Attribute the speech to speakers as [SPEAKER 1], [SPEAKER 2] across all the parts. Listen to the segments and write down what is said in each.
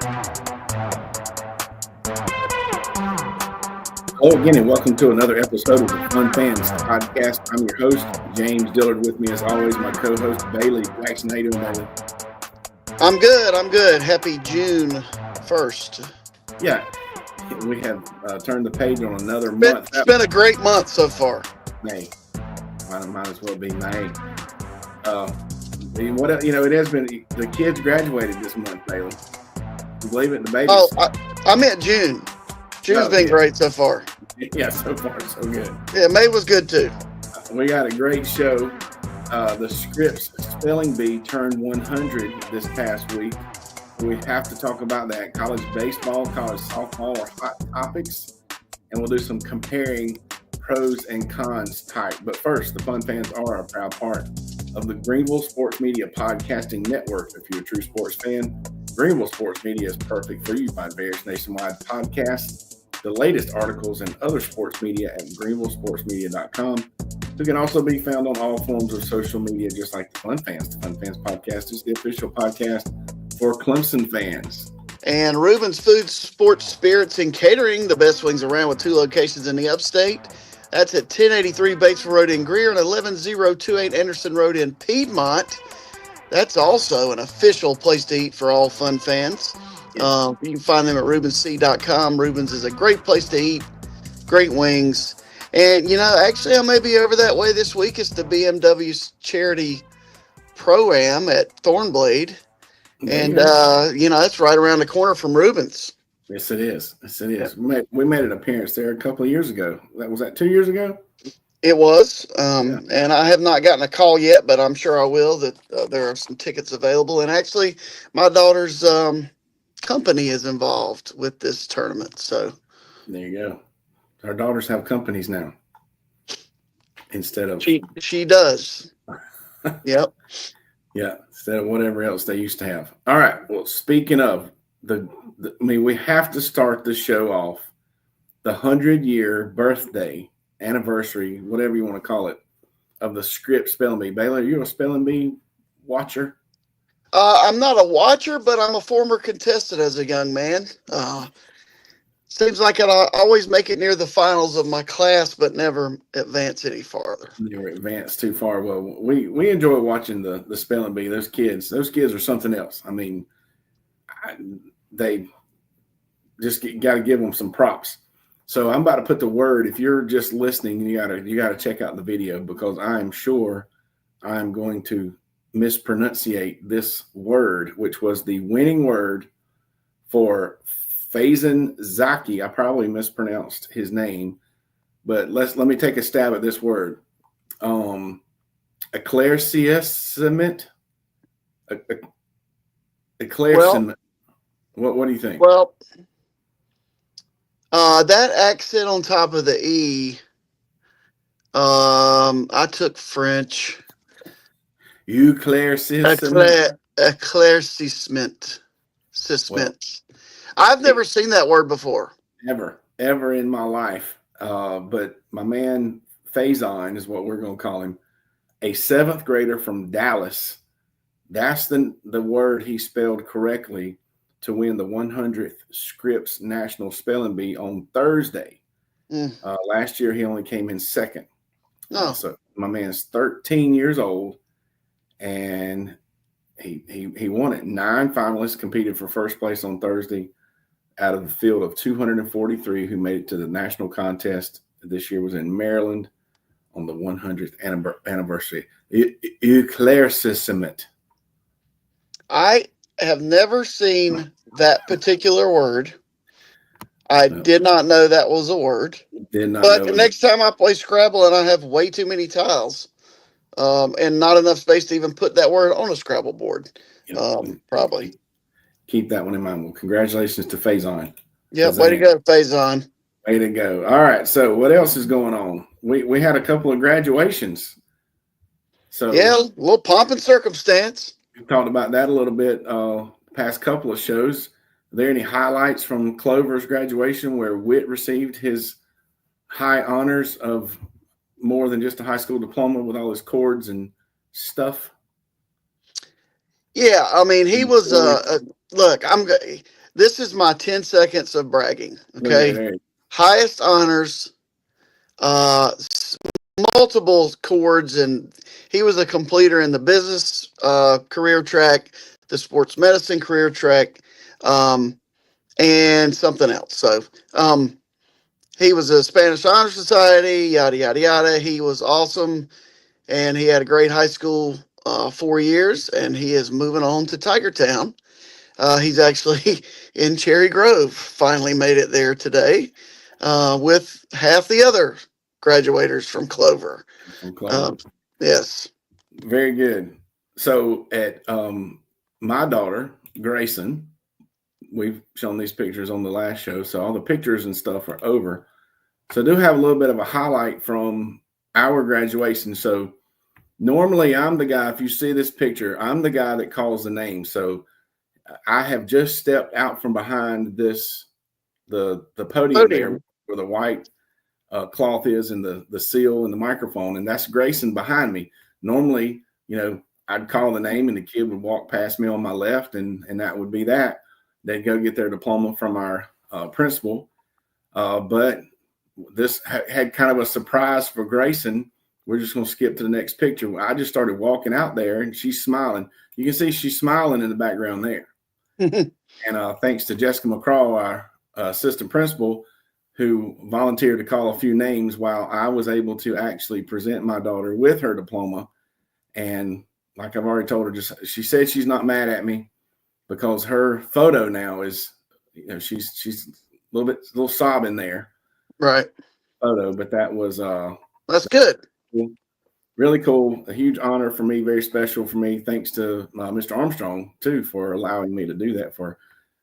[SPEAKER 1] Hello again, and welcome to another episode of the Fun Fans Podcast. I'm your host, James Dillard. With me, as always, my co-host, Bailey Jackson. How you doing, Bailey?
[SPEAKER 2] I'm good. Happy June 1st.
[SPEAKER 1] Yeah, we have turned the page on another month.
[SPEAKER 2] It's been a great month so far.
[SPEAKER 1] May. Might as well be May. It has been, the kids graduated this month, Bailey. You believe it? The babies.
[SPEAKER 2] Oh, I meant June. June's been great so far.
[SPEAKER 1] Yeah, so far so good.
[SPEAKER 2] Yeah, May was good too.
[SPEAKER 1] We got a great show. The Scripps Spelling Bee turned 100 this past week. We have to talk about that. College baseball, college softball are hot topics, and we'll do some comparing pros and cons type. But first, the Fun Fans are a proud part of the Greenville Sports Media Podcasting Network. If you're a true sports fan, Greenville Sports Media is perfect for you. Find various nationwide podcasts, the latest articles, and other sports media at greenvillesportsmedia.com. Who can also be found on all forms of social media, just like the Fun Fans. The Fun Fans Podcast is the official podcast for Clemson fans.
[SPEAKER 2] And Reuben's Food, Sports, Spirits, and Catering, the best wings around with 2 locations in the upstate. That's at 1083 Batesville Road in Greer and 11028 Anderson Road in Piedmont. That's also an official place to eat for all fun fans. You can find them at ReubensC.com. Reuben's is a great place to eat, great wings. And, actually, I may be over that way this week. It's the BMW's charity pro-am at Thornblade. And, that's right around the corner from Reuben's.
[SPEAKER 1] Yes, it is. We made an appearance there a couple of years ago. Was that 2 years ago?
[SPEAKER 2] It was. And I have not gotten a call yet, but I'm sure I will, that there are some tickets available. And actually, my daughter's company is involved with this tournament. So
[SPEAKER 1] there you go. Our daughters have companies now instead of
[SPEAKER 2] she does. Yep.
[SPEAKER 1] Yeah, instead of whatever else they used to have. All right. Well, speaking of we have to start the show off the 100-year birthday, anniversary, whatever you want to call it, of the Scripps Spelling Bee. Baylor, are you a Spelling Bee watcher?
[SPEAKER 2] I'm not a watcher, but I'm a former contestant as a young man. Seems like I always make it near the finals of my class, but never advance any farther.
[SPEAKER 1] Never advance too far. Well, we enjoy watching the Spelling Bee. Those kids are something else. I mean, they just got to give them some props. So I'm about to put the word. If you're just listening, you gotta check out the video, because I'm sure I'm going to mispronunciate this word, which was the winning word for Faison Zaki. I probably mispronounced his name, but let me take a stab at this word. Eclaircissement. Eclaircissement. What do you think?
[SPEAKER 2] Well, that accent on top of the E. I took French.
[SPEAKER 1] Eclaircissement.
[SPEAKER 2] Eclaircissement. I've never seen that word before.
[SPEAKER 1] Ever in my life. But my man Faison is what we're going to call him, a 7th grader from Dallas. That's the word he spelled correctly to win the 100th Scripps National Spelling Bee on Thursday. Last year, he only came in 2nd. So my man's 13 years old, and he won it. 9 finalists competed for first place on Thursday out of the field of 243 who made it to the national contest. This year was in Maryland on the 100th anniversary. Eclaircissement.
[SPEAKER 2] I have never seen that particular word. I did not know that was a word. But the next time I play Scrabble and I have way too many tiles and not enough space to even put that word on a Scrabble board, probably.
[SPEAKER 1] Keep that one in mind. Well, congratulations to Faison.
[SPEAKER 2] Yeah, way to go, Faison.
[SPEAKER 1] Way to go. All right, so what else is going on? We had a couple of graduations. So
[SPEAKER 2] yeah, a little pomp and circumstance.
[SPEAKER 1] We talked about that a little bit past couple of shows. Are there any highlights from Clover's graduation where Witt received his high honors of more than just a high school diploma with all his cords and stuff?
[SPEAKER 2] Yeah, I mean, he was look, This is my 10 seconds of bragging. Okay.
[SPEAKER 1] There.
[SPEAKER 2] Highest honors, multiple chords, and he was a completer in the business career track, the sports medicine career track, and something else. So he was a Spanish Honor Society, yada, yada, yada. He was awesome, and he had a great high school 4 years, and he is moving on to Tiger Town. He's actually in Cherry Grove, finally made it there today with half the other graduators from Clover.
[SPEAKER 1] From Clemson.
[SPEAKER 2] Yes.
[SPEAKER 1] Very good. So at my daughter, Grayson, we've shown these pictures on the last show. So all the pictures and stuff are over. So I do have a little bit of a highlight from our graduation. So normally I'm the guy, if you see this picture, I'm the guy that calls the name. So I have just stepped out from behind this, the podium there where the white cloth is and the seal and the microphone. And that's Grayson behind me. Normally, I'd call the name and the kid would walk past me on my left and that would be that. They'd go get their diploma from our principal. But this had kind of a surprise for Grayson. We're just going to skip to the next picture. I just started walking out there and she's smiling. You can see she's smiling in the background there. And thanks to Jessica McCraw, our assistant principal, who volunteered to call a few names while I was able to actually present my daughter with her diploma. And like I've already told her, she said she's not mad at me because her photo now is, she's a little sobbing there.
[SPEAKER 2] Right.
[SPEAKER 1] Photo, but that was
[SPEAKER 2] that's good.
[SPEAKER 1] Cool. Really cool. A huge honor for me, very special for me. Thanks to Mr. Armstrong too for allowing me to do that, for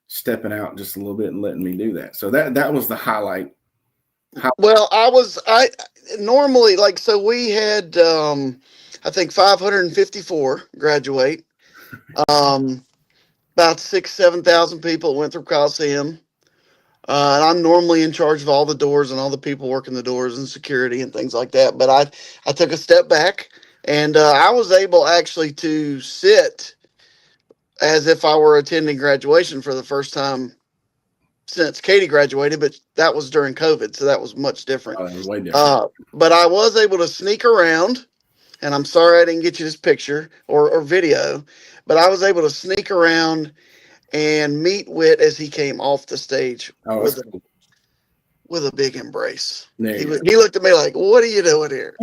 [SPEAKER 1] stepping out just a little bit and letting me do that. So that was the highlight.
[SPEAKER 2] Well, I normally, so we had I think 554 graduate. About 7,000 people went through Coliseum. And I'm normally in charge of all the doors and all the people working the doors and security and things like that. But I took a step back and I was able actually to sit as if I were attending graduation for the first time since Katie graduated, but that was during COVID, so that was much different.
[SPEAKER 1] Way different.
[SPEAKER 2] But I was able to sneak around, and I'm sorry I didn't get you this picture or video, but I was able to sneak around and meet Whit as he came off the stage with a big embrace. He looked at me like, "What are you doing here?"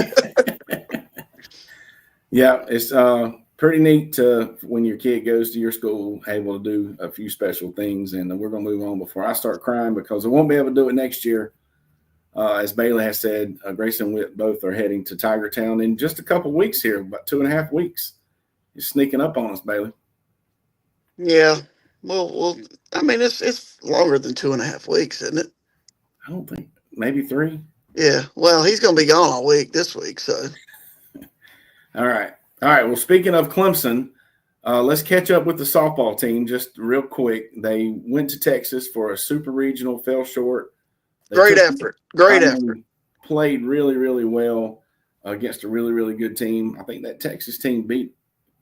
[SPEAKER 1] Yeah, it's pretty neat to, when your kid goes to your school, able to do a few special things. And we're going to move on before I start crying because I won't be able to do it next year. As Bailey has said, Grayson and Whit both are heading to Tiger Town in just a couple weeks here, about 2.5 weeks. It's sneaking up on us, Bailey.
[SPEAKER 2] Yeah. Well, I mean, it's longer than 2.5 weeks, isn't it?
[SPEAKER 1] I don't think. Maybe 3.
[SPEAKER 2] Yeah. Well, he's going to be gone all week this week, so.
[SPEAKER 1] All right. Well, speaking of Clemson, let's catch up with the softball team just real quick. They went to Texas for a super regional, fell short.
[SPEAKER 2] Great effort.
[SPEAKER 1] Played really, really well against a really, really good team. I think that Texas team beat,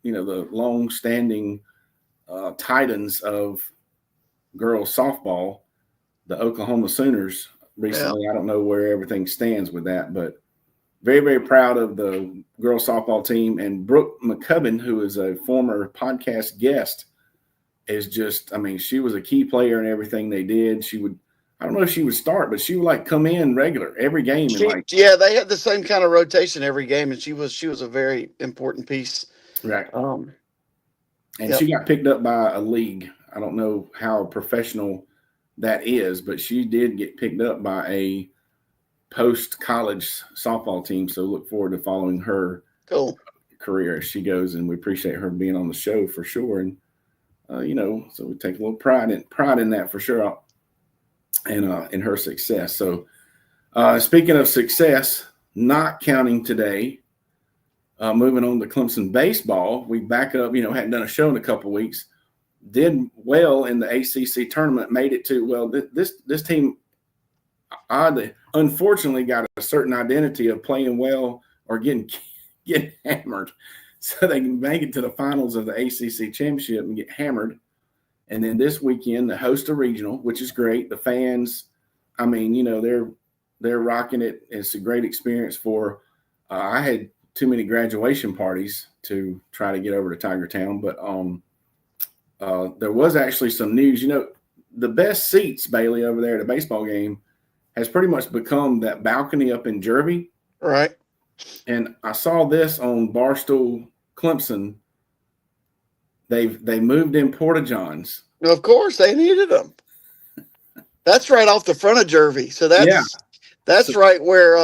[SPEAKER 1] the long-standing titans of girls softball, the Oklahoma Sooners, recently. Yeah. I don't know where everything stands with that, but very, very proud of the girls softball team. And Brooke McCubbin, who is a former podcast guest, is just, she was a key player in everything they did. I don't know if she would start, but she would come in regular every game.
[SPEAKER 2] Yeah, they had the same kind of rotation every game, and she was a very important piece.
[SPEAKER 1] Right. She got picked up by a league. I don't know how professional that is, but she did get picked up by a post-college softball team. So look forward to following her career as she goes, and we appreciate her being on the show for sure. And so we take a little pride in that for sure, and in her success. So speaking of success, not counting today, moving on to Clemson baseball, we back up, hadn't done a show in a couple of weeks, did well in the ACC tournament, made it to, this team unfortunately got a certain identity of playing well or getting hammered. So they can make it to the finals of the ACC championship and get hammered. And then this weekend, the host of regional, which is great. The fans, I mean, they're rocking it. It's a great experience for. I had too many graduation parties to try to get over to Tiger Town, but there was actually some news. The best seats, Bailey, over there at a baseball game has pretty much become that balcony up in Jervy.
[SPEAKER 2] Right.
[SPEAKER 1] And I saw this on Barstool Clemson. They moved in porta-johns.
[SPEAKER 2] Of course, they needed them. That's right off the front of Jervy. So that's right where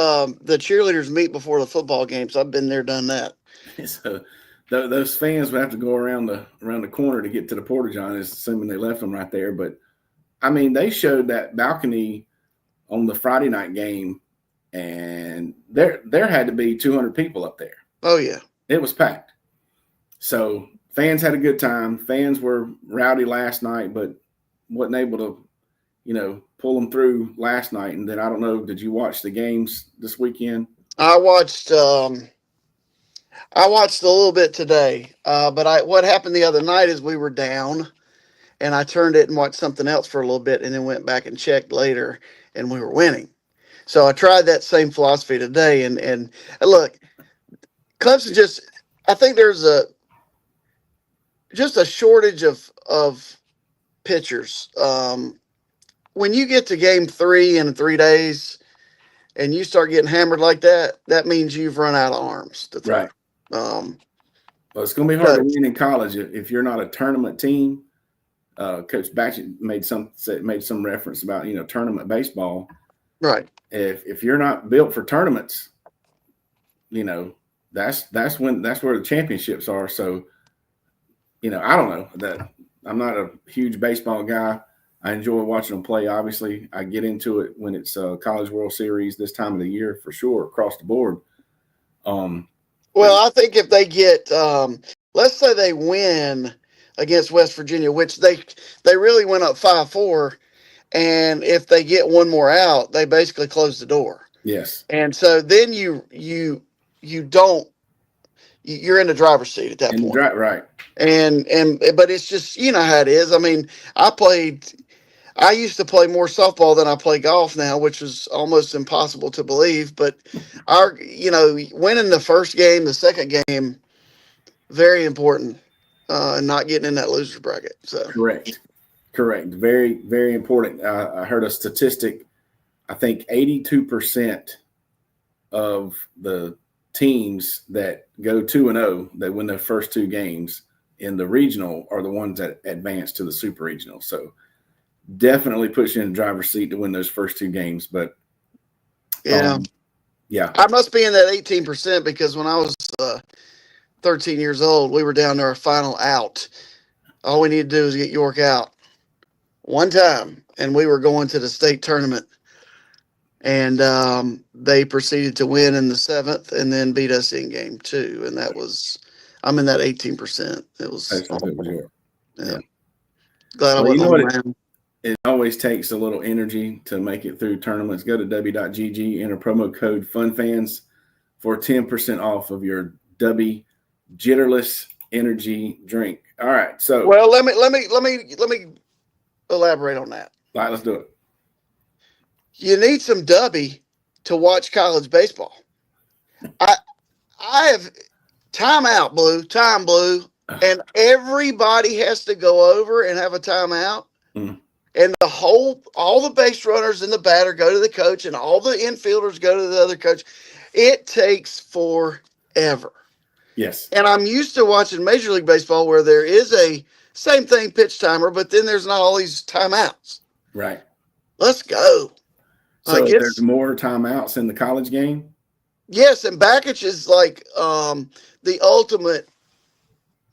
[SPEAKER 2] the cheerleaders meet before the football games. I've been there, done that.
[SPEAKER 1] So those fans would have to go around the corner to get to the porta-john, assuming they left them right there. But I mean, they showed that balcony on the Friday night game, and there had to be 200 people up there.
[SPEAKER 2] Oh yeah,
[SPEAKER 1] it was packed. So fans had a good time. Fans were rowdy last night, but wasn't able to, pull them through last night. And then I don't know, did you watch the games this weekend?
[SPEAKER 2] I watched a little bit today, but what happened the other night is we were down, and I turned it and watched something else for a little bit, and then went back and checked later, and we were winning. So I tried that same philosophy today, and look, Clemson I think there's just a shortage of pitchers. When you get to game 3 in 3 days and you start getting hammered like that, that means you've run out of arms to throw.
[SPEAKER 1] Right. Well, it's going to be hard to win in college if you're not a tournament team. Coach Batchett made some reference about tournament baseball.
[SPEAKER 2] Right.
[SPEAKER 1] If you're not built for tournaments, that's where the championships are. So, I don't know that I'm not a huge baseball guy. I enjoy watching them play. Obviously, I get into it when it's College World Series this time of the year for sure across the board.
[SPEAKER 2] Well, I think if they get, let's say they win against West Virginia, which they really went up 5-4, and if they get one more out, they basically close the door.
[SPEAKER 1] Yes.
[SPEAKER 2] And so then you're in the driver's seat at that point.
[SPEAKER 1] Right.
[SPEAKER 2] But it's just, how it is. I mean, I used to play more softball than I play golf now, which is almost impossible to believe. But winning the first game, the second game, very important, and not getting in that loser's bracket. So
[SPEAKER 1] correct. Very, very important. I heard a statistic. I think 82% of the teams that go 2-0, that win their first 2 games in the regional, are the ones that advance to the super regional. So definitely puts you in the driver's seat to win those first 2 games. But
[SPEAKER 2] yeah, I must be in that 18% because when I was 13 years old, we were down to our final out. All we needed to do was get York out one time, and we were going to the state tournament. And they proceeded to win in the 7th and then beat us in game 2. And I'm in that 18%. It was yeah. Glad I wasn't
[SPEAKER 1] it always takes a little energy to make it through tournaments. Go to w.gg, enter promo code FUNFANS for 10% off of your W Jitterless energy drink. All right. So
[SPEAKER 2] well, let me elaborate on that.
[SPEAKER 1] All right, let's do it.
[SPEAKER 2] You need some Dubby to watch college baseball. I have timeout, Blue, and everybody has to go over and have a timeout.
[SPEAKER 1] Mm.
[SPEAKER 2] And all the base runners and the batter go to the coach, and all the infielders go to the other coach. It takes forever.
[SPEAKER 1] Yes.
[SPEAKER 2] And I'm used to watching Major League Baseball where there is a same thing pitch timer, but then there's not all these timeouts.
[SPEAKER 1] Right.
[SPEAKER 2] Let's go.
[SPEAKER 1] So there's more timeouts in the college game?
[SPEAKER 2] Yes, and Bakich is like the ultimate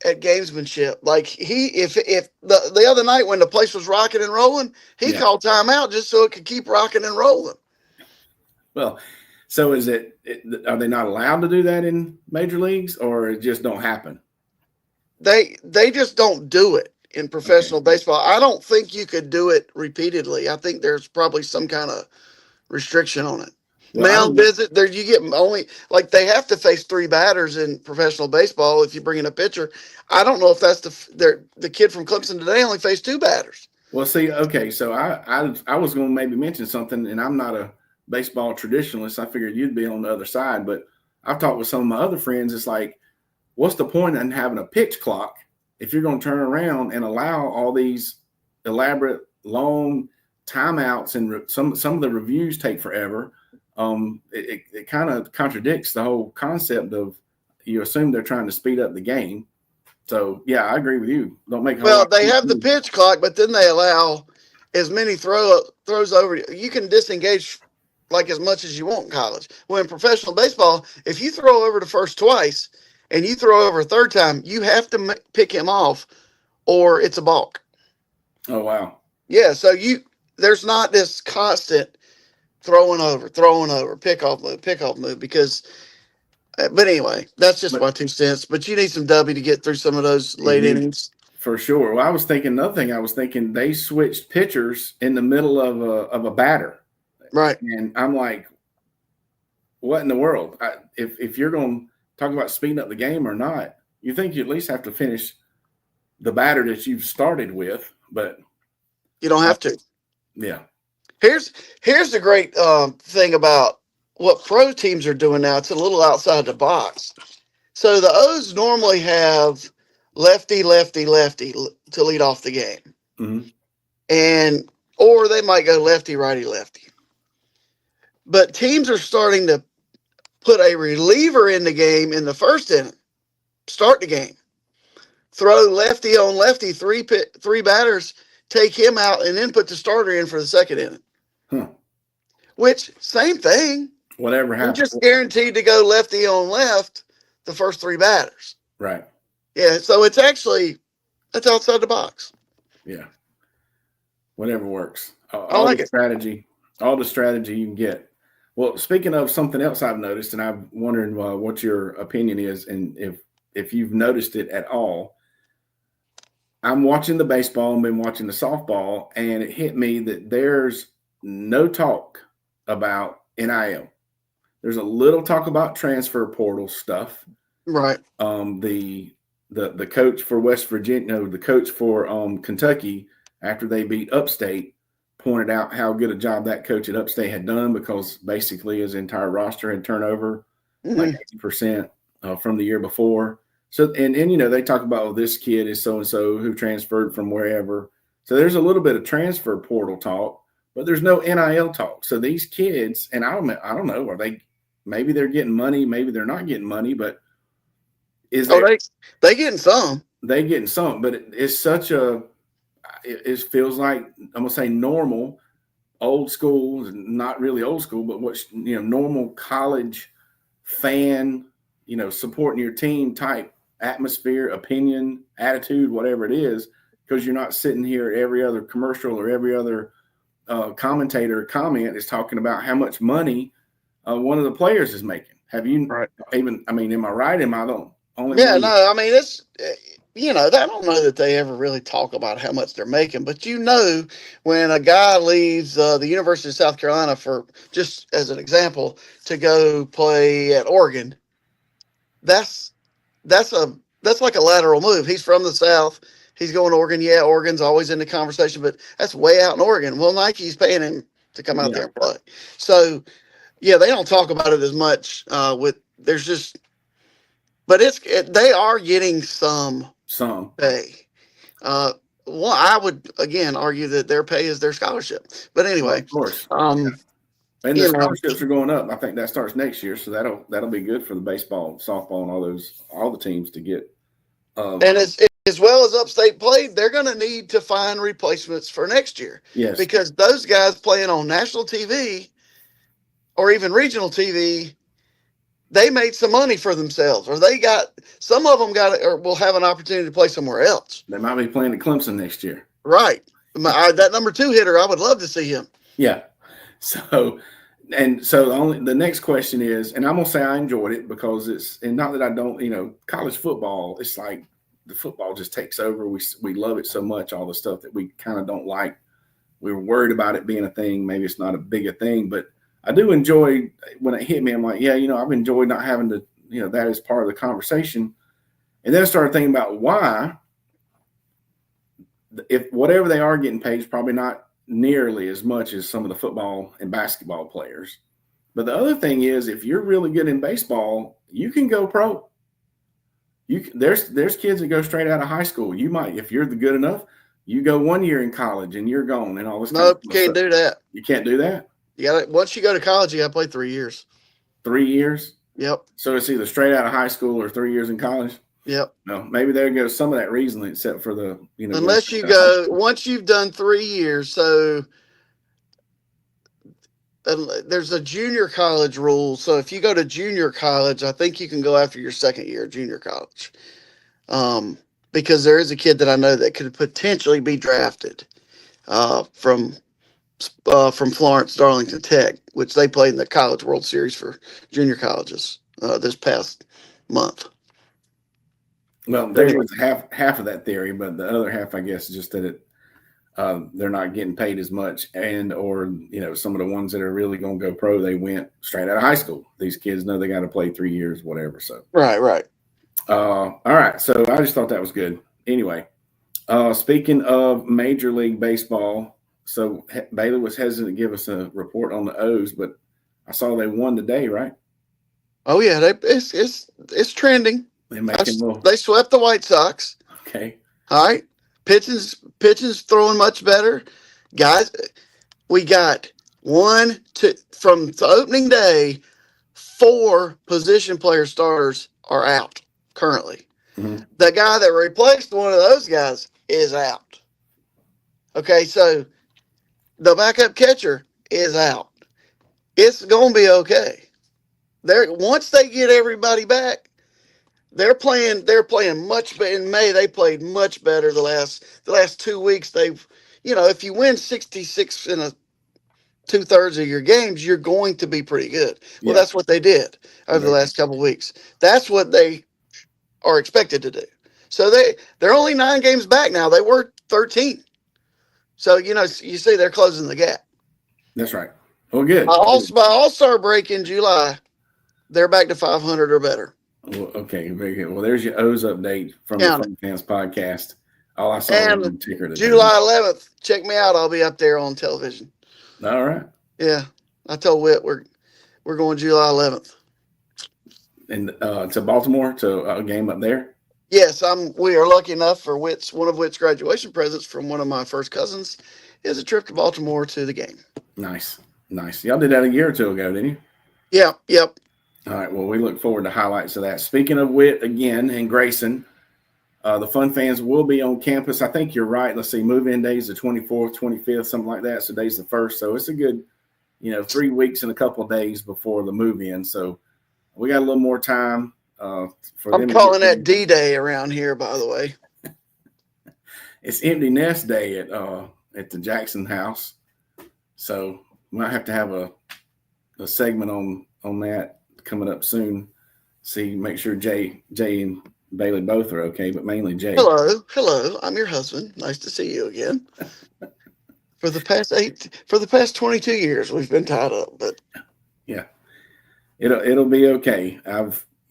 [SPEAKER 2] at gamesmanship. Like if the other night when the place was rocking and rolling, he called timeout just so it could keep rocking and rolling.
[SPEAKER 1] Well, so are they not allowed to do that in major leagues, or it just don't happen?
[SPEAKER 2] They just don't do it in professional baseball. I don't think you could do it repeatedly. I think there's probably some kind of restriction on it.
[SPEAKER 1] Well,
[SPEAKER 2] Mound visit. There, you get only like they have to face 3 batters in professional baseball if you bring in a pitcher. I don't know if that's the kid from Clemson today only faced 2 batters.
[SPEAKER 1] well, see, okay, so I was going to maybe mention something, and I'm not a baseball traditionalist. I figured you'd be on the other side, but I've talked with some of my other friends. It's like, what's the point in having a pitch clock if you're going to turn around and allow all these elaborate, long timeouts, and some of the reviews take forever? It kind of contradicts the whole concept of, you assume they're trying to speed up the game. So yeah, I agree with you. Don't make a whole
[SPEAKER 2] Well,
[SPEAKER 1] lot
[SPEAKER 2] they
[SPEAKER 1] of
[SPEAKER 2] have the
[SPEAKER 1] sense.
[SPEAKER 2] pitch clock, but then they allow as many throws over. You can disengage like as much as you want in college. Well, in professional baseball, if you throw over the first twice and you throw over a third time, you have to pick him off, or it's a balk.
[SPEAKER 1] Oh wow.
[SPEAKER 2] Yeah, so there's not this constant throwing over, pick off move because. But anyway, that's just
[SPEAKER 1] But
[SPEAKER 2] my 2 cents. But you need some W to get through some of those
[SPEAKER 1] you
[SPEAKER 2] late
[SPEAKER 1] do,
[SPEAKER 2] innings.
[SPEAKER 1] for sure. Well, I was thinking another thing. I was thinking they switched pitchers in the middle of a batter,
[SPEAKER 2] Right.
[SPEAKER 1] and I'm like, what in the world? If you're going to talk about speeding up the game or not, you think you at least have to finish the batter that you've started with. But
[SPEAKER 2] You don't have to.
[SPEAKER 1] yeah,
[SPEAKER 2] Here's the great thing about what pro teams are doing now. It's a little outside the box. So the O's normally have lefty, lefty, lefty to lead off the game,
[SPEAKER 1] mm-hmm.
[SPEAKER 2] and or they might go lefty, righty, lefty. But teams are starting to put a reliever in the game in the first inning, start the game, throw lefty on lefty, three batters, take him out, and then put the starter in for the second inning.
[SPEAKER 1] Huh.
[SPEAKER 2] Which, same thing.
[SPEAKER 1] Whatever
[SPEAKER 2] You're
[SPEAKER 1] happens,
[SPEAKER 2] just guaranteed to go lefty on left the first 3 batters.
[SPEAKER 1] right?
[SPEAKER 2] Yeah, so it's outside the box.
[SPEAKER 1] Yeah, whatever works.
[SPEAKER 2] I like it.
[SPEAKER 1] All the strategy you can get. Well, speaking of something else I've noticed, and I'm wondering what your opinion is, and if you've noticed it at all. I'm watching the baseball and been watching the softball, and it hit me that there's no talk about NIL. There's a little talk about transfer portal stuff.
[SPEAKER 2] Right.
[SPEAKER 1] The coach for West Virginia, no, the coach for Kentucky, after they beat Upstate, pointed out how good a job that coach at Upstate had done, because basically his entire roster had turned over like 80% from the year before. So, and they talk about, oh, this kid is so-and-so who transferred from wherever. So there's a little bit of transfer portal talk, but there's no NIL talk. So these kids, and I don't know, maybe they're getting money, maybe they're not getting money, but
[SPEAKER 2] they getting some.
[SPEAKER 1] They getting some, but it's such it feels like, I'm gonna say normal, old school, not really old school, but normal college fan, supporting your team type atmosphere, opinion, attitude, whatever it is, because you're not sitting here every other commercial or every other commentator comment is talking about how much money one of the players is making. Have you even? I mean, am I right? Am I the only?
[SPEAKER 2] Yeah, no. I mean, it's I don't know that they ever really talk about how much they're making, but when a guy leaves the University of South Carolina, for just as an example, to go play at Oregon, that's like a lateral move. He's from the South. He's going to Oregon. Yeah, Oregon's always in the conversation, but that's way out in Oregon. Well, Nike's paying him to come out there and play. So, yeah, they don't talk about it as much. But they are getting some pay. I would again argue that their pay is their scholarship. But anyway,
[SPEAKER 1] of course, and the scholarships are going up. I think that starts next year, so that'll be good for the baseball, softball, and all the teams to get.
[SPEAKER 2] And as well as Upstate played, they're going to need to find replacements for next year.
[SPEAKER 1] Yes,
[SPEAKER 2] because those guys playing on national TV or even regional TV, they made some money for themselves, or some of them or will have an opportunity to play somewhere else.
[SPEAKER 1] They might be playing at Clemson next year.
[SPEAKER 2] Right. That number 2 hitter, I would love to see him.
[SPEAKER 1] Yeah. So the next question is, and I'm going to say I enjoyed it because and not that I don't, college football, it's like the football just takes over. We love it so much, all the stuff that we kind of don't like. We were worried about it being a thing. Maybe it's not a big a thing, but I do enjoy when it hit me. I'm like, yeah, I've enjoyed not having to, that is part of the conversation. And then I started thinking about why, if whatever they are getting paid is probably not nearly as much as some of the football and basketball players. But the other thing is, if you're really good in baseball, you can go pro. There's kids that go straight out of high school. You might, if you're good enough, you go 1 year in college and you're gone and all this.
[SPEAKER 2] Nope, you can't do that.
[SPEAKER 1] You can't do that.
[SPEAKER 2] You got to, once you go to college, you got to play 3 years.
[SPEAKER 1] 3 years.
[SPEAKER 2] Yep.
[SPEAKER 1] So it's either straight out of high school or 3 years in college.
[SPEAKER 2] Yep.
[SPEAKER 1] No, maybe there goes some of that reasoning, except for the
[SPEAKER 2] unless you go once you've done 3 years. So there's a junior college rule. So if you go to junior college, I think you can go after your second year of junior college. Because there is a kid that I know that could potentially be drafted from Florence Darlington Tech, which they played in the College World Series for junior colleges this past month.
[SPEAKER 1] Well, there was half of that theory, but the other half, I guess, is just that they're not getting paid as much, or some of the ones that are really going to go pro, they went straight out of high school. These kids know they got to play 3 years, whatever. So
[SPEAKER 2] right.
[SPEAKER 1] All right. So I just thought that was good. Anyway, speaking of Major League Baseball, so Bailey was hesitant to give us a report on the O's, but I saw they won today, right?
[SPEAKER 2] Oh yeah, it's trending. They swept the White Sox.
[SPEAKER 1] Okay.
[SPEAKER 2] All right. Pitching's throwing much better. Guys, we got from the opening day, 4 position player starters are out currently.
[SPEAKER 1] Mm-hmm.
[SPEAKER 2] The guy that replaced one of those guys is out. Okay, so the backup catcher is out. It's going to be okay. Once they get everybody back, they're playing much better. In May, they played much better the last 2 weeks. They've, if you win 66 in a 2/3 of your games, you're going to be pretty good. Well, that's what they did over the last couple of weeks. That's what they are expected to do. So they're only 9 games back now. They were 13. So, you see they're closing the gap.
[SPEAKER 1] That's right. Well, good.
[SPEAKER 2] By All-Star break in July, they're back to 500 or better.
[SPEAKER 1] Well, okay, very good. Well, there's your O's update from the Fun Fans podcast. All I saw was the ticker today.
[SPEAKER 2] July 11th. Check me out. I'll be up there on television.
[SPEAKER 1] All right.
[SPEAKER 2] Yeah, I told Whit we're going July 11th.
[SPEAKER 1] And to Baltimore, to a game up there.
[SPEAKER 2] Yes, we are lucky enough for one of Whit's graduation presents from one of my first cousins is a trip to Baltimore to the game.
[SPEAKER 1] Nice. Y'all did that a year or two ago, didn't you?
[SPEAKER 2] Yeah. Yep.
[SPEAKER 1] All right. Well, we look forward to highlights of that. Speaking of Whit again and Grayson, the Fun Fans will be on campus. I think you're right. Let's see. Move-in days the 24th, 25th, something like that. So today's the 1st. So it's a good, 3 weeks and a couple of days before the move-in. So we got a little more time for them.
[SPEAKER 2] I'm calling that D-Day around here, by the way.
[SPEAKER 1] It's empty nest day at the Jackson house. So we might have to have a segment on that coming up soon. Make sure Jay and Bailey both are okay, but mainly Jay.
[SPEAKER 2] Hello. I'm your husband. Nice to see you again. For the past 22 years, we've been tied up, but
[SPEAKER 1] yeah, it'll be okay.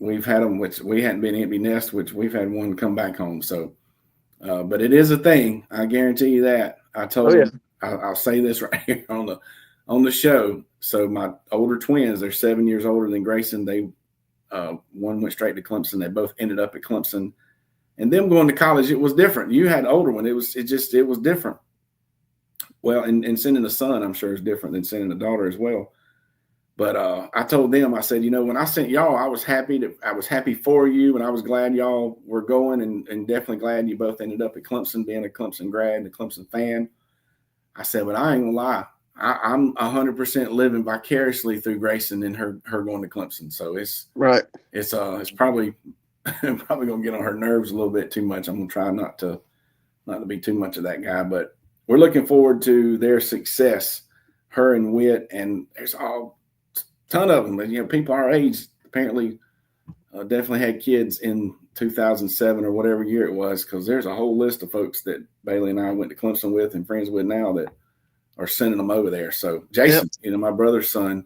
[SPEAKER 1] We've had them, which we hadn't been empty nest, which we've had one come back home. So, but it is a thing. I guarantee you that. I told him, I'll say this right here on the show. So my older twins, they're 7 years older than Grayson. They one went straight to Clemson. They both ended up at Clemson, and them going to college, it was different. You had older one. It was different. Well, and sending a son, I'm sure, is different than sending a daughter as well. But I told them, I said, when I sent y'all, I was happy for you, and I was glad y'all were going, and definitely glad you both ended up at Clemson, being a Clemson grad and a Clemson fan. I said, but I ain't gonna lie, I'm 100% living vicariously through Grayson and her going to Clemson. So it's right. It's probably gonna get on her nerves a little bit too much. I'm gonna try not to be too much of that guy, but we're looking forward to their success, her and Whit, and there's a ton of them. People our age apparently definitely had kids in 2007 or whatever year it was, because there's a whole list of folks that Bailey and I went to Clemson with and friends with now that are sending them over there. So Jason, my brother's son,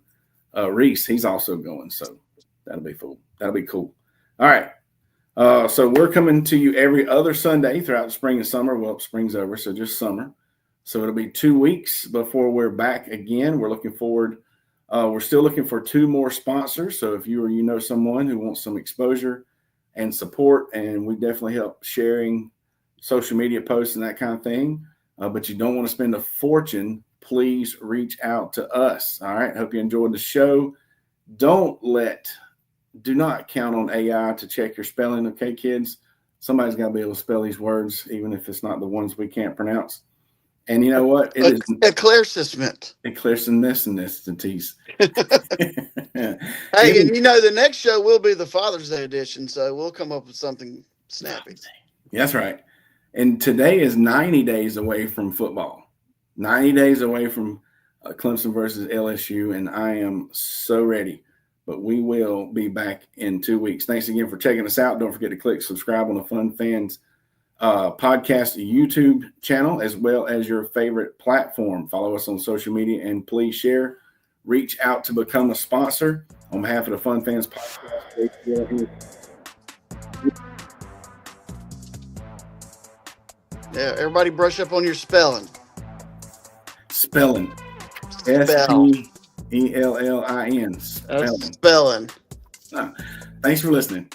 [SPEAKER 1] Reese, he's also going. So that'll be cool. That'll be cool. All right. So we're coming to you every other Sunday throughout the spring and summer. Well, spring's over, so just summer. So it'll be 2 weeks before we're back again. We're looking forward. We're still looking for 2 more sponsors. So if you or you know someone who wants some exposure and support, and we definitely help sharing social media posts and that kind of thing, but you don't want to spend a fortune, please reach out to us. All right. Hope you enjoyed the show. Do not count on AI to check your spelling. Okay, kids, somebody's got to be able to spell these words, even if it's not the ones we can't pronounce. And you know what? It is
[SPEAKER 2] eclaircissement.
[SPEAKER 1] Eclaircissement.
[SPEAKER 2] Hey, and the next show will be the Father's Day edition, so we'll come up with something snappy.
[SPEAKER 1] That's right. And today is 90 days away from football. 90 days away from Clemson versus LSU, and I am so ready. But we will be back in 2 weeks. Thanks again for checking us out. Don't forget to click subscribe on the Fun Fans podcast YouTube channel, as well as your favorite platform. Follow us on social media, and please share. Reach out to become a sponsor. On behalf of the Fun Fans podcast.
[SPEAKER 2] Yeah, everybody brush up on your spelling.
[SPEAKER 1] Spelling.
[SPEAKER 2] Spellin.
[SPEAKER 1] Spellin.
[SPEAKER 2] Spelling.
[SPEAKER 1] Thanks for listening.